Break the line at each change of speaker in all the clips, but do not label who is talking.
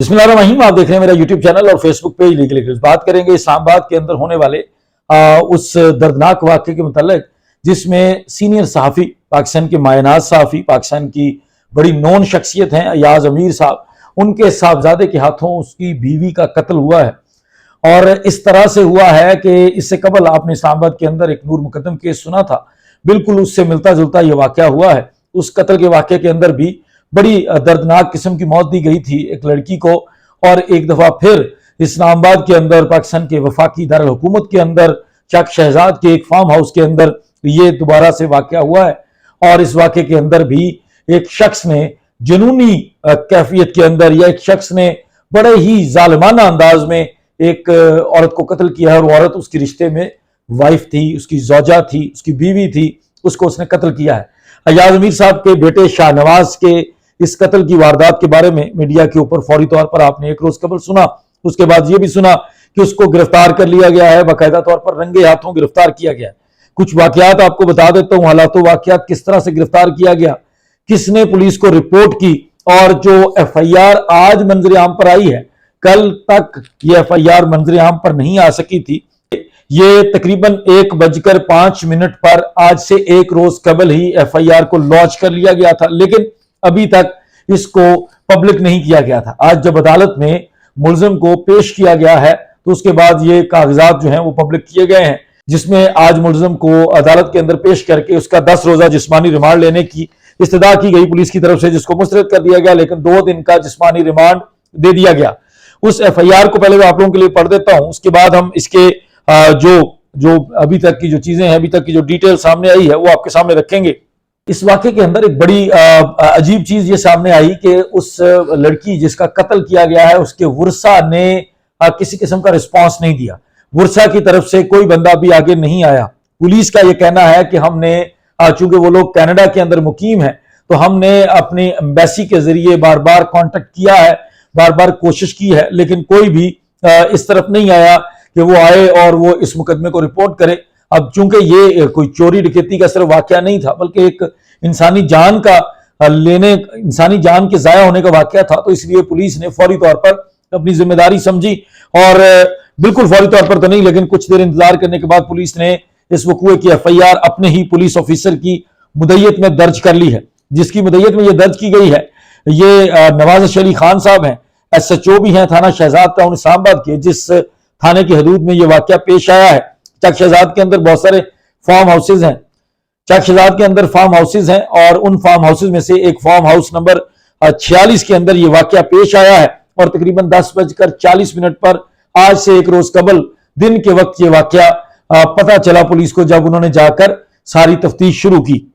बिस्मिल्लाहिर्रहमानिर्रहीम। आप देख रहे हैं मेरा यूट्यूब चैनल और फेसबुक पेज लीगल लीडर्स। बात करेंगे इस्लामाबाद के अंदर होने वाले उस दर्दनाक वाक़े के मुताल्लिक जिसमें सीनियर सहाफ़ी, पाकिस्तान के मायनाज सहाफ़ी, पाकिस्तान की बड़ी नोन शख्सियत हैं अयाज अमीर साहब, उनके साहबजादे के हाथों उसकी बीवी का कत्ल हुआ है। और इस तरह से हुआ है कि इससे कबल आपने इस्लामाबाद के अंदर एक नूर मुकद्दम केस सुना था, बिल्कुल उससे मिलता जुलता ये वाक़या हुआ है। उस कत्ल के वाक़े के अंदर भी बड़ी दर्दनाक किस्म की मौत दी गई थी एक लड़की को। और एक दफा फिर इस्लामाबाद के अंदर पाकिस्तान के वफाकी दारुल हुकूमत के अंदर चक शहजाद के एक फार्म हाउस के अंदर ये दोबारा से वाक़या हुआ है। और इस वाक़े के अंदर भी एक शख्स ने जुनूनी कैफियत के अंदर या एक शख्स ने बड़े ही जालिमाना अंदाज में एक औरत को कत्ल किया है। और औरत उसकी रिश्ते में वाइफ थी, उसकी ज़ौजा थी, उसकी बीवी थी, उसको उसने कत्ल किया है। अयाज अमीर साहब के बेटे शाहनवाज के इस कत्ल की वारदात के बारे में मीडिया के ऊपर फौरी तौर पर आपने एक रोज कबल सुना। उसके बाद ये भी सुना कि उसको गिरफ्तार कर लिया गया है, बाकायदा तौर पर रंगे हाथों गिरफ्तार किया गया है। कुछ वाकयात आपको बता देता हूं, हालातों वाकयात, किस तरह से गिरफ्तार किया गया, किसने पुलिस को रिपोर्ट की और जो FIR आज मंजर आम पर आई है, कल तक ये FIR मंजर आम पर नहीं आ सकी थी। ये तकरीबन 1:05 पर आज से एक रोज कबल ही FIR को लॉन्च कर लिया गया था, लेकिन अभी तक इसको पब्लिक नहीं किया गया था। आज जब अदालत में मुलजिम को पेश किया गया है तो उसके बाद ये कागजात जो हैं वो पब्लिक किए गए हैं, जिसमें आज मुलजिम को अदालत के अंदर पेश करके उसका 10 रोजा जिस्मानी रिमांड लेने की इस्तदा की गई पुलिस की तरफ से, जिसको मुस्तरद कर दिया गया, लेकिन 2 दिन का जिस्मानी रिमांड दे दिया गया। उस FIR को पहले मैं आप लोगों के लिए पढ़ देता हूं, उसके बाद हम इसके जो अभी तक की जो चीजें हैं, अभी तक की जो डिटेल सामने आई है वो आपके सामने रखेंगे। इस वाक़े के अंदर एक बड़ी अजीब चीज ये सामने आई कि उस लड़की जिसका कत्ल किया गया है उसके वुरसा ने किसी किस्म का रिस्पांस नहीं दिया। वुरसा की तरफ से कोई बंदा भी आगे नहीं आया। पुलिस का ये कहना है कि हमने, चूंकि वो लोग कनाडा के अंदर मुकीम है, तो हमने अपनी एम्बेसी के जरिए बार बार कॉन्टेक्ट किया है, बार बार कोशिश की है, लेकिन कोई भी इस तरफ नहीं आया कि वो आए और वो इस मुकदमे को रिपोर्ट करे। अब चूंकि ये कोई चोरी डकैती का सिर्फ वाकया नहीं था, बल्कि एक इंसानी जान के जाया होने का वाकया था, तो इसलिए पुलिस ने फौरी तौर पर अपनी जिम्मेदारी समझी और बिल्कुल फौरी तौर पर तो नहीं, लेकिन कुछ देर इंतजार करने के बाद पुलिस ने इस वक़्वे की FIR अपने ही पुलिस ऑफिसर की मुदय्यत में दर्ज कर ली है। जिसकी मुदय्यत में ये दर्ज की गई है, ये नवाज अली खान साहब हैं, SHO भी हैं थाना शहजाद टाउन इस्लामाबाद के, जिस थाने की हदूद में ये वाकया पेश आया है। चक शहजाद के अंदर बहुत सारे फार्म हाउसेज हैं, चक शहजाद के अंदर फार्म हाउसेज हैं, और उन फार्म हाउसेज में से एक फार्म हाउस नंबर 46 के अंदर ये वाकया पेश आया है। और तकरीबन 10:40 पर आज से एक रोज कबल दिन के वक्त ये वाकया पता चला पुलिस को, जब उन्होंने जाकर सारी तफ्तीश शुरू की।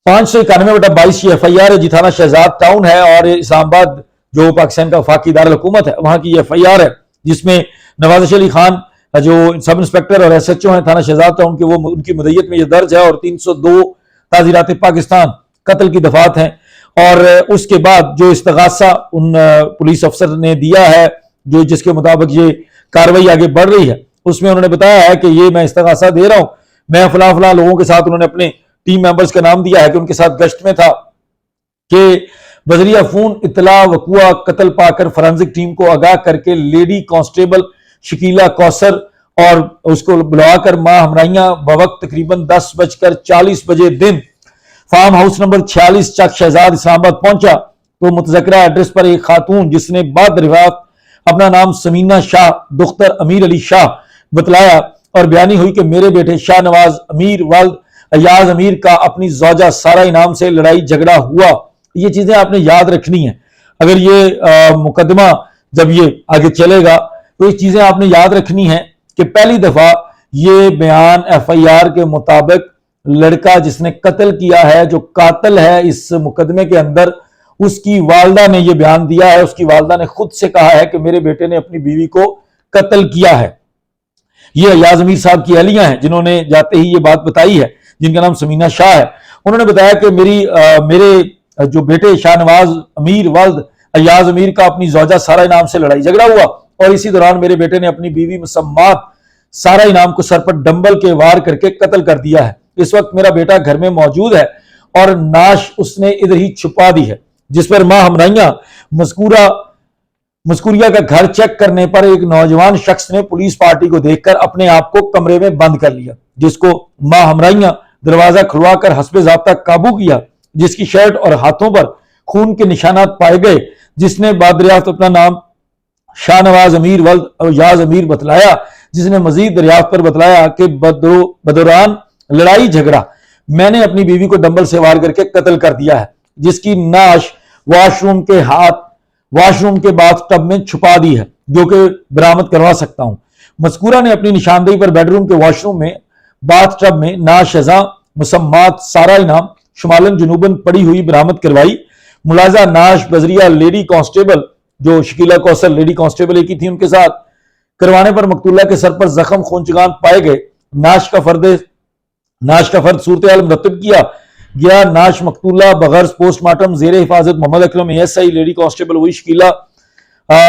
591/22 ये FIR है जी, थाना शहजाद टाउन है और इस्लामाबाद जो पाकिस्तान का वफाकी दारुल हुकूमत है वहां की FIR है, जिसमें नवाज अली खान जो सब इंस्पेक्टर और SHO हैं थाना शहजाद टाउन के, वो उनकी मुदय्यत में ये दर्ज है। और 302 ताज़ीरात पाकिस्तान कत्ल की दफात हैं। और उसके बाद जो इस्तगासा उन पुलिस अफसर ने दिया है, जो जिसके मुताबिक ये कार्रवाई आगे बढ़ रही है, उसमें उन्होंने बताया है कि ये मैं इस्तगासा दे रहा हूं, मैं फला लोगों के साथ, उन्होंने अपने टीम मेंबर्स का नाम दिया है कि उनके साथ गश्त में था, कि बजरिया फोन इतला वकुआ कत्ल पाकर फॉरेंसिक टीम को आगाह करके लेडी कांस्टेबल शकीला कौसर और उसको बुलाकर मां हमराइयां बवक्त तकरीबन 10:40 दिन फार्म हाउस नंबर 46 चक शहजाद इस्लामाबाद पहुंचा, तो मुतज़क्किरा एड्रेस पर एक खातून, जिसने बाद रिवायत अपना नाम समीना शाह दुख्तर अमीर अली शाह बतलाया और बयानी हुई कि मेरे बेटे शाहनवाज अमीर वल्द अयाज अमीर का अपनी ज़ौजा सारा इनाम से लड़ाई झगड़ा हुआ। ये चीजें आपने याद रखनी है। अगर ये मुकदमा जब ये आगे चलेगा तो ये चीजें आपने याद रखनी है कि पहली दफा ये बयान FIR के मुताबिक लड़का जिसने कत्ल किया है, जो कातिल है इस मुकदमे के अंदर, उसकी वालदा ने यह बयान दिया है। उसकी वालदा ने खुद से कहा है कि मेरे बेटे ने अपनी बीवी को कत्ल किया है। ये अयाज अमीर साहब की अहलिया हैं जिन्होंने जाते ही ये बात बताई है, जिनका नाम समीना शाह है। उन्होंने बताया कि मेरे जो बेटे शाहनवाज अमीर वल्द अयाज अमीर का अपनी ज़ौजा सारा इनाम से लड़ाई झगड़ा हुआ, और इसी दौरान मेरे बेटे ने अपनी बीवी मुसम्मात सारा इनाम को सर पर डंबल के वार करके कत्ल कर दिया है। इस वक्त मेरा बेटा घर में मौजूद है और नाश उसने इधर ही छुपा दी है, जिस पर मां हमराइयां मज़कूरा मस्कूरिया का घर चेक करने पर एक नौजवान शख्स ने पुलिस पार्टी को देखकर अपने आप को कमरे में बंद कर लिया, जिसको माहमराइयां दरवाजा खुलवाकर हस्बे ज़ाब्ता काबू किया, जिसकी शर्ट और हाथों पर खून के निशानात पाए गए, जिसने बादरियाफ्त अपना नाम शाहनवाज अमीर वल्द याज अमीर बतलाया, जिसने मजीद दरियाफ्त पर बतलाया कि बदौरान लड़ाई झगड़ा मैंने अपनी बीवी को डंबल से वार करके कत्ल कर दिया है, जिसकी नाश वॉशरूम के बाथ टब में छुपा दी है, जो कि बरामद करवा सकता हूं। मज़कूरा ने अपनी निशानदेही पर बेडरूम के वॉशरूम में बाथ टब में नाशज़ा मुसम्मात सारा इनाम शुमालन जुनूबन पड़ी हुई बरामद करवाई। मुलाजा नाश बजरिया लेडी कांस्टेबल, जो शकीला कौसर लेडी कांस्टेबल एक ही थी, उनके साथ करवाने पर मकतूला के सर पर जख्म खूनचगान पाए गए। नाश का फर्द सूरत हाल मुरतब किया गया। नाश मकतूला बगैर पोस्टमार्टम जेर हिफाजत Mohammad Akram ASI lady constable वही शकीला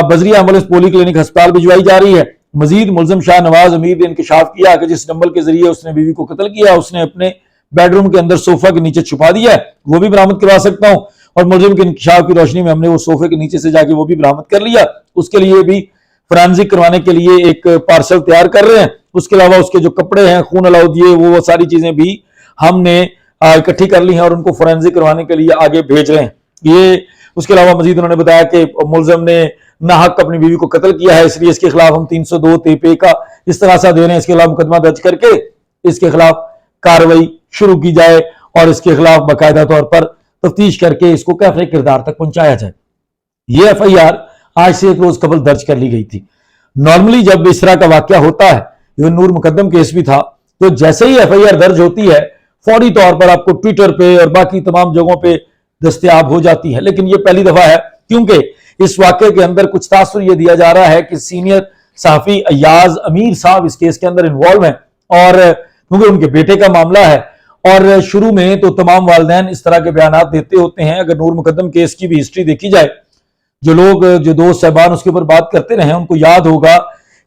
बजरिया एम्बुलेंस पोली क्लिनिक अस्पताल भिजवाई जा रही है। मजीद मुलजिम शाह नवाज अमीर ने इंकशाफ किया कि जिस डंबल के जरिए उसने बीवी को कत्ल किया, उसने अपने बेडरूम के अंदर सोफा के नीचे छुपा दिया है, वो भी बरामद करवा सकता हूं। और मुलजिम के इंकशाफ की रोशनी में हमने वो सोफे के नीचे से जाके वो भी बरामद कर लिया। उसके लिए भी फोरेंसिक करवाने के लिए एक पार्सल तैयार कर रहे हैं। उसके अलावा उसके जो कपड़े हैं खून अलाउदिए, वो सारी चीजें भी हमने इकट्ठी कर ली हैं और उनको फोरेंसिक करवाने के लिए आगे भेज रहे हैं। ये उसके अलावा मजीद उन्होंने बताया कि मुलजिम ने नाहक अपनी बीवी को कत्ल किया है, इसलिए इसके खिलाफ हम 302 तेपे का इस्तगासा दे रहे हैं। इसके खिलाफ मुकदमा दर्ज करके इसके खिलाफ कार्रवाई शुरू की जाए और इसके खिलाफ बाकायदा तौर पर तफ्तीश करके इसको कैफे किरदार तक पहुंचाया जाए। ये एफआईआर आज से एक रोज कबल दर्ज कर ली गई थी। नॉर्मली जब इस तरह का वाकया होता है, ये नूर मुकद्दम केस भी था, तो जैसे ही एफआईआर दर्ज होती है फौरी तौर पर आपको ट्विटर पे और बाकी तमाम जगहों पे दस्तयाब हो जाती है। लेकिन ये पहली दफा है क्योंकि इस वाकये के अंदर कुछ तासुर यह दिया जा रहा है कि सीनियर सहाफी अयाज अमीर साहब इस केस के अंदर इन्वॉल्व हैं, और क्योंकि उनके बेटे का मामला है। और शुरू में तो तमाम वालिदैन इस तरह के बयान देते होते हैं। अगर नूर मुकद्दम केस की भी हिस्ट्री देखी जाए, जो दोस्त साहबान उसके ऊपर बात करते रहे, उनको याद होगा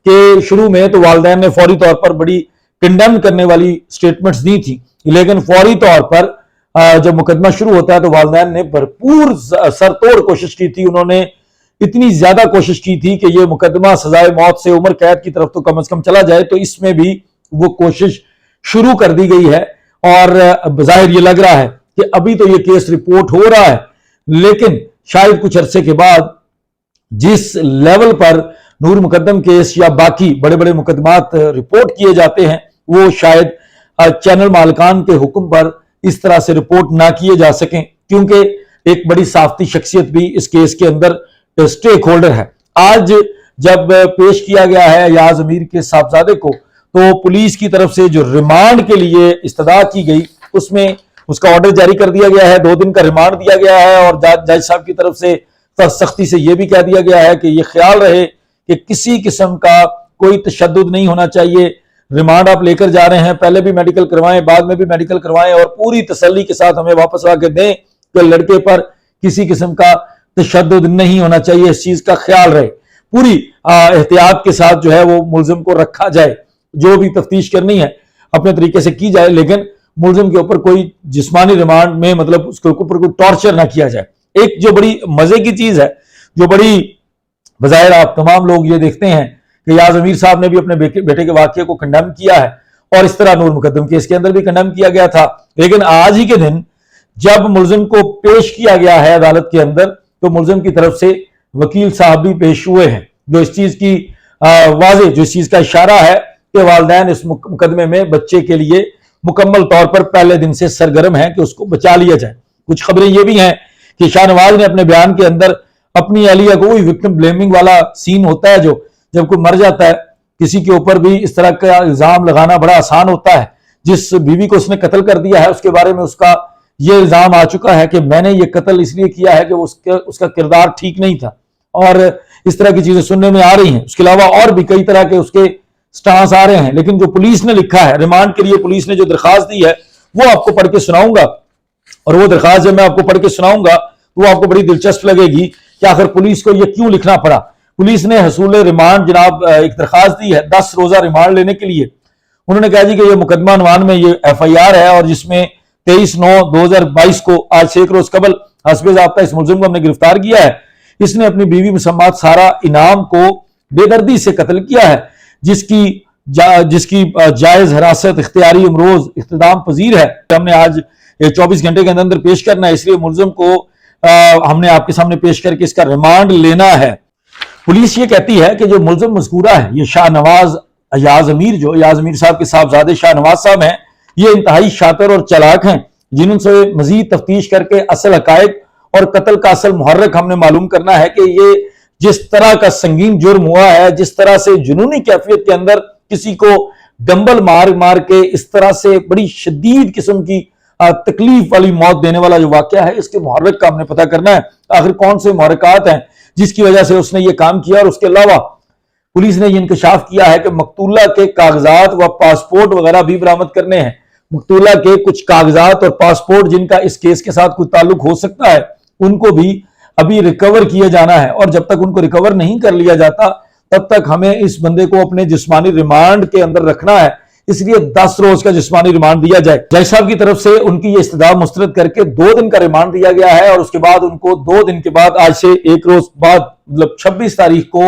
कि शुरू में तो वालिदैन ने फौरी तौर पर बड़ी कंडेम करने वाली स्टेटमेंट्स दी थी, लेकिन फौरी तौर पर जब मुकदमा शुरू होता है तो वालिदैन ने भरपूर सरतोड़ कोशिश की थी। उन्होंने इतनी ज्यादा कोशिश की थी कि ये मुकदमा सजाए मौत से उम्र कैद की तरफ तो कम से कम चला जाए, तो इसमें भी वो कोशिश शुरू कर दी गई है। और बज़ाहिर ये लग रहा है कि अभी तो ये केस रिपोर्ट हो रहा है, लेकिन शायद कुछ अरसे के बाद जिस लेवल पर नूर मुकद्दम केस या बाकी बड़े बड़े मुकदमात रिपोर्ट किए जाते हैं, वो शायद चैनल मालिकान के हुक्म पर इस तरह से रिपोर्ट ना किए जा सकें, क्योंकि एक बड़ी साफ्ती शख्सियत भी इस केस के अंदर स्टेक होल्डर है। आज जब पेश किया गया है अयाज अमीर के साहबजादे को, तो पुलिस की तरफ से जो रिमांड के लिए इस्तदा की गई, उसमें उसका ऑर्डर जारी कर दिया गया है, 2 दिन का रिमांड दिया गया है। और जज साहब की तरफ से सख्ती से यह भी कह दिया गया है कि यह ख्याल रहे कि किसी किस्म का कोई तशद्दुद नहीं होना चाहिए। रिमांड आप लेकर जा रहे हैं, पहले भी मेडिकल करवाएं, बाद में भी मेडिकल करवाएं, और पूरी तसल्ली के साथ हमें वापस आके दें कि लड़के पर किसी किस्म का तशद्दुद नहीं होना चाहिए। इस चीज का ख्याल रहे, पूरी एहतियात के साथ जो है वो मुलजिम को रखा जाए। जो भी तफ्तीश करनी है अपने तरीके से की जाए, लेकिन मुलजिम के ऊपर कोई जिस्मानी रिमांड में मतलब उसके ऊपर कोई टॉर्चर ना किया जाए। एक जो बड़ी मजे की चीज है, जो बड़ी बज़ाहिर आप तमाम लोग ये देखते हैं कि याज अमीर साहब ने भी अपने बेटे के वाकये को कंडेम किया है, और इस तरह नूर मुकद्दम केस के अंदर भी कंडेम किया गया था। लेकिन आज ही के दिन जब मुलजिम को पेश किया गया है अदालत के अंदर, तो मुलजिम की तरफ से वकील साहब भी पेश हुए हैं, जो इस चीज की वाज़ेह जो इस चीज का इशारा है कि वालिदैन इस मुकदमे में बच्चे के लिए मुकम्मल तौर पर पहले दिन से सरगर्म है कि उसको बचा लिया जाए। कुछ खबरें ये भी हैं कि शाहनवाज ने अपने बयान के अंदर अपनी अहलिया को, वही विक्टिम ब्लेमिंग वाला सीन होता है, जो जब कोई मर जाता है किसी के ऊपर भी इस तरह का इल्जाम लगाना बड़ा आसान होता है। जिस बीवी को उसने कत्ल कर दिया है उसके बारे में उसका ये इल्जाम आ चुका है कि मैंने ये कत्ल इसलिए किया है कि उसका किरदार ठीक नहीं था, और इस तरह की चीजें सुनने में आ रही हैं। उसके अलावा और भी कई तरह के उसके स्टांस आ रहे हैं, लेकिन जो पुलिस ने लिखा है रिमांड के लिए, पुलिस ने जो दरखास्त दी है वो आपको पढ़ के सुनाऊंगा। और वो दरखास्त जब मैं आपको पढ़ के सुनाऊंगा तो वो आपको बड़ी दिलचस्प लगेगी कि आखिर पुलिस को ये क्यों लिखना पड़ा। पुलिस ने हसूल रिमांड जनाब एक दरखास्त दी है 10 रोजा रिमांड लेने के लिए। उन्होंने कहा जी कि ये मुकदमा अनवान में ये एफआईआर है, और जिसमें 23/9/2022 को आज से एक रोज कबल हस्बे ज़ाब्ता इस मुलजिम को हमने गिरफ्तार किया है। اس نے اپنی بیوی مسمات سارہ انعام کو بے دردی سے قتل کیا ہے، جس کی جائز حراست اختیاری امروز اختتام پذیر ہے۔ ہم نے آج 24 گھنٹے کے اندر پیش کرنا ہے، اس لیے ملزم کو ہم نے آپ کے سامنے پیش کر کے اس کا ریمانڈ لینا ہے۔ پولیس یہ کہتی ہے کہ جو ملزم مذکورہ ہے یہ شاہ نواز ایاز امیر، جو ایاز امیر صاحب کے صاحبزادے شاہ نواز صاحب ہیں، یہ انتہائی شاطر اور چلاک ہیں، جنہوں سے مزید تفتیش کر کے اصل حقائق اور قتل کا اصل محرک ہم نے معلوم کرنا ہے کہ یہ جس طرح کا سنگین جرم ہوا ہے، جس طرح سے جنونی کیفیت کے اندر کسی کو ڈمبل مار کے اس طرح سے بڑی شدید قسم کی تکلیف والی موت دینے والا جو واقعہ ہے، اس کے محرک کا ہم نے پتہ کرنا ہے، آخر کون سے محرکات ہیں جس کی وجہ سے اس نے یہ کام کیا۔ اور اس کے علاوہ پولیس نے یہ انکشاف کیا ہے کہ مقتولہ کے کاغذات و پاسپورٹ وغیرہ بھی برآمد کرنے ہیں۔ مقتولہ کے کچھ کاغذات اور پاسپورٹ جن کا اس کیس کے ساتھ کوئی تعلق ہو سکتا ہے، ان کو بھی ابھی ریکور کیے جانا ہے، اور جب تک ان کو ریکور نہیں کر لیا جاتا تب تک ہمیں اس بندے کو اپنے جسمانی ریمانڈ کے اندر رکھنا ہے، اس لیے 10 روز کا جسمانی ریمانڈ دیا جائے۔ جج صاحب کی طرف سے ان کی یہ استدعا مسترد کر کے 2 دن کا ریمانڈ دیا گیا ہے، اور اس کے بعد ان کو 2 دن کے بعد، آج سے 1 روز بعد، مطلب 26 تاریخ کو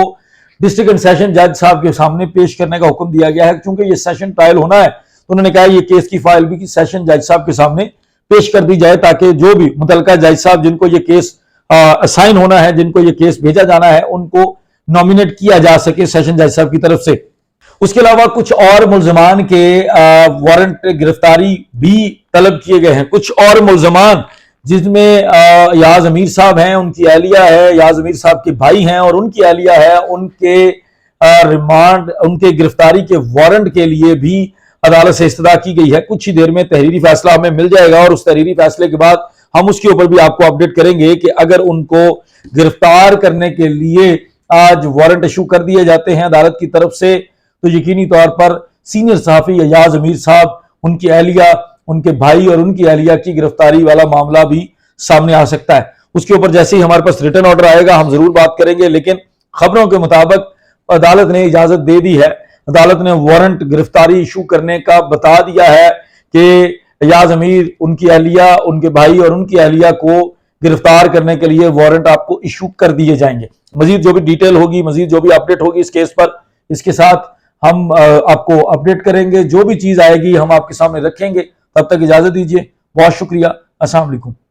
ڈسٹرکٹ اینڈ سیشن جج صاحب کے سامنے پیش کرنے کا حکم دیا گیا ہے۔ چونکہ یہ سیشن ٹرائل ہونا ہے تو انہوں نے کہا یہ کیس کی فائل بھی سیشن جج صاحب کے سامنے پیش کر دی جائے، تاکہ جو بھی متعلقہ جج صاحب جن کو یہ کیس اسائن ہونا ہے، جن کو یہ کیس بھیجا جانا ہے، ان کو نامینیٹ کیا جا سکے سیشن جج صاحب کی طرف سے۔ اس کے علاوہ کچھ اور ملزمان کے وارنٹ گرفتاری بھی طلب کیے گئے ہیں۔ کچھ اور ملزمان جس میں ایاز امیر صاحب ہیں، ان کی اہلیہ ہے، ایاز امیر صاحب کے بھائی ہیں اور ان کی اہلیہ ہے، ان کے ریمانڈ، ان کے گرفتاری کے وارنٹ کے لیے بھی عدالت سے استدعا کی گئی ہے۔ کچھ ہی دیر میں تحریری فیصلہ ہمیں مل جائے گا، اور اس تحریری فیصلے کے بعد ہم اس کے اوپر بھی آپ کو اپڈیٹ کریں گے کہ اگر ان کو گرفتار کرنے کے لیے آج وارنٹ ایشو کر دیے جاتے ہیں عدالت کی طرف سے، تو یقینی طور پر سینئر صحافی ایاز امیر صاحب، ان کی اہلیہ، ان کے بھائی اور ان کی اہلیہ کی گرفتاری والا معاملہ بھی سامنے آ سکتا ہے۔ اس کے اوپر جیسے ہی ہمارے پاس ریٹن آرڈر آئے گا ہم ضرور بات کریں گے، لیکن خبروں کے مطابق عدالت نے اجازت دے دی ہے، عدالت نے وارنٹ گرفتاری ایشو کرنے کا بتا دیا ہے کہ ایاز امیر، ان کی اہلیہ، ان کے بھائی اور ان کی اہلیہ کو گرفتار کرنے کے لیے وارنٹ آپ کو ایشو کر دیے جائیں گے۔ مزید جو بھی ڈیٹیل ہوگی، مزید جو بھی اپڈیٹ ہوگی اس کیس پر، اس کے ساتھ ہم آپ کو اپڈیٹ کریں گے۔ جو بھی چیز آئے گی ہم آپ کے سامنے رکھیں گے۔ تب تک اجازت دیجیے، بہت شکریہ، السلام علیکم۔